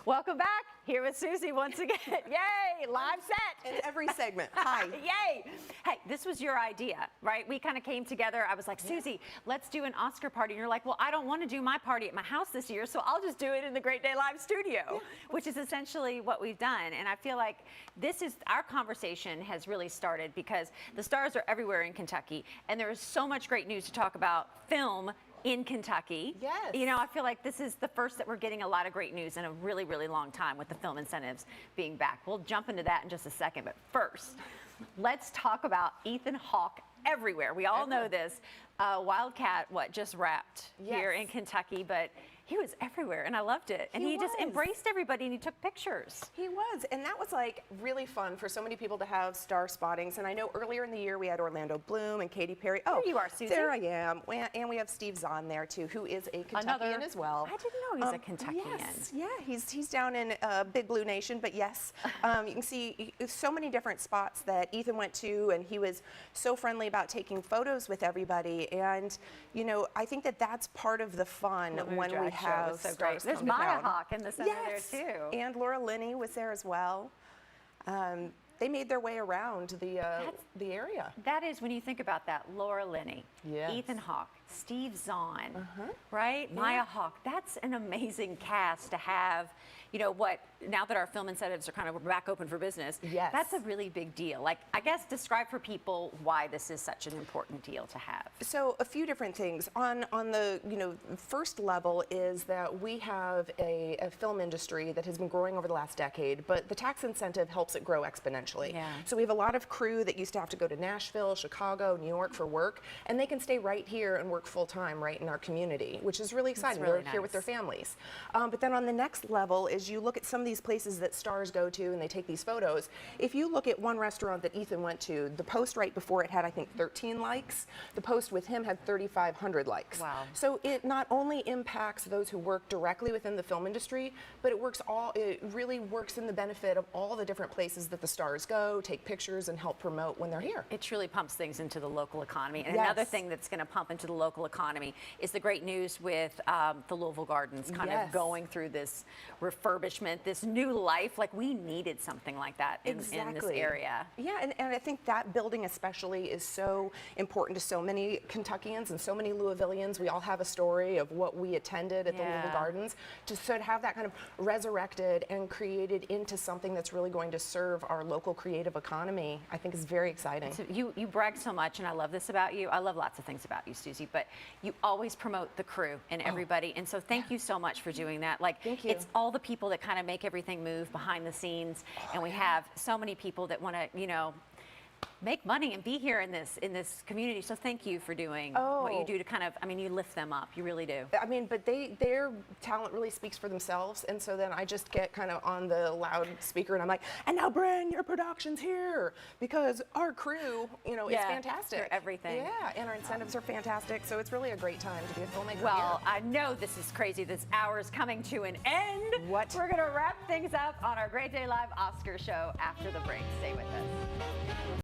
Welcome back. Here with Soozie once again. Yay, live set. In every segment. Hi. Yay. Hey, this was your idea, right? We kind of came together. I was like, Soozie, let's do an Oscar party. And you're like, well, I don't want to do my party at my house this year, so I'll just do it in the Great Day Live studio, which is essentially what we've done. And I feel like our conversation has really started because the stars are everywhere in Kentucky, and there is so much great news to talk about film in Kentucky. Yes. You know, I feel like this is the first that we're getting a lot of great news in a really, really long time with the film incentives being back. We'll jump into that in just a second, but first, let's talk about Ethan Hawke everywhere. We all know this. Wildcat, just wrapped here in Kentucky, but he was everywhere, and I loved it. And he just embraced everybody, and he took pictures. He was, and that was like really fun for so many people to have star spottings. And I know earlier in the year we had Orlando Bloom and Katy Perry. Oh, there you are, Soozie. There I am. And we have Steve Zahn there too, who is a Kentuckian as well. I didn't know he's a Kentuckian. Yes, yeah, he's down in Big Blue Nation, but yes, you can see so many different spots that Ethan went to, and he was so friendly about taking photos with everybody. And you know, I think that that's part of the fun when we have stars. There's Maya Hawke in the center there too. And Laura Linney was there as well. They made their way around the area. That is, when you think about that, Laura Linney, Ethan Hawke, Steve Zahn, right? Yeah. Maya Hawke. That's an amazing cast to have. You know what, now that our film incentives are kind of back open for business, that's a really big deal. Like, I guess describe for people why this is such an important deal to have. So a few different things. On the first level is that we have a film industry that has been growing over the last decade, but the tax incentive helps it grow exponentially. Yeah. So we have a lot of crew that used to have to go to Nashville, Chicago, New York for work, and they can stay right here and work full time right in our community, which is really exciting. They're here with their families. But then on the next level is you look at some of these places that stars go to and they take these photos. If you look at one restaurant that Ethan went to, the post right before it had, I think, 13 likes. The post with him had 3,500 likes. Wow. So it not only impacts those who work directly within the film industry, but it really works in the benefit of all the different places that the stars go, take pictures, and help promote when they're here. It truly pumps things into the local economy. And another thing that's going to pump into the local economy is the great news with the Louisville Gardens kind of going through this refurbishment, this new life. Like, we needed something like that in this area. Yeah, and I think that building especially is so important to so many Kentuckians and so many Louisvillians. We all have a story of what we attended at the Louisville Gardens. To sort of have that kind of resurrected and created into something that's really going to serve our local creative economy, I think is very exciting. So you brag so much, and I love this about you. I love lots of things about you, Soozie, but you always promote the crew and everybody, and so thank you so much for doing that. Like, it's all the people that kind of make everything move behind the scenes, and we have so many people that want to, you know, make money and be here in this community. So thank you for doing what you do to kind of, I mean, you lift them up. You really do. I mean, but their talent really speaks for themselves, and so then I just get kind of on the loudspeaker and I'm like, and now bring your productions here, because our crew, you know, is fantastic. For everything. Yeah, and our incentives are fantastic, so it's really a great time to be a filmmaker. Well, I know this is crazy. This hour is coming to an end. We're going to wrap things up on our Great Day Live Oscar show after the break. Stay with us.